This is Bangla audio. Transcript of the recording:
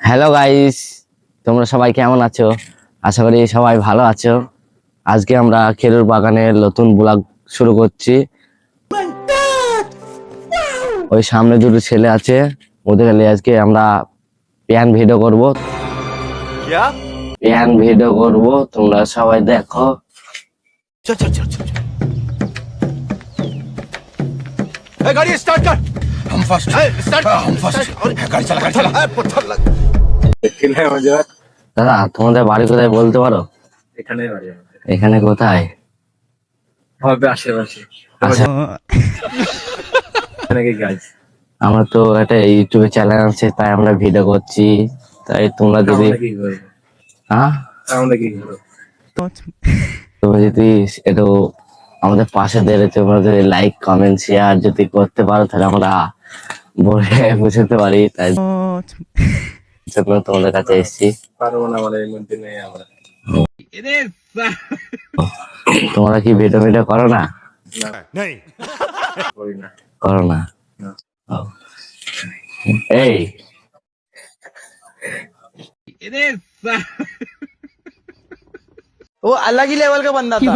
হ্যালো গাইস, তোমরা সবাই কেমন আছো? আশা করি সবাই ভালো আছো। আজকে আমরা খেরুর বাগানের নতুন ব্লগ শুরু করছি। ওই সামনে দুটো ছেলে আছে, ওদের নিয়ে আজকে আমরা প্যান ভিডিও করব। প্যান ভিডিও করব, তোমরা সবাই দেখো। चल चल चल चल गाड़ी स्टार्ट कर। हम फर्स्ट स्टार्ट हम फर्स्ट गाड़ी चला पत्थर लग किले मजा দাদা, তোমাদের বাড়ি কোথায় বলতে পারো? এখানে বাড়ি আমাদের এখানে কোথায়? হবে আশেপাশে আচ্ছা, এখানে কি গাইস আমরা তো একটা ইউটিউবে চ্যানেল আছে, তাই আমরা ভিডিও করছি। তাই তোমরা যদি আমরা কি করব হ্যাঁ আমরা কি করব তুমি যদি একটু আমাদের পাশে দাঁড়িয়ে তোমরা যদি লাইক কমেন্ট শেয়ার যদি করতে পারো, তাহলে আমরা বলে বুঝতে পারি। তাই জন্য তোমাদের কাছে এসেছি। পারবো না আমাদের এই মধ্যে নেই আমরা তোমরা কি ভিডিও ভিডিও করো না? नहीं করি না করো না? না। ও। এই वो अलग ही लेवल का बंदा था।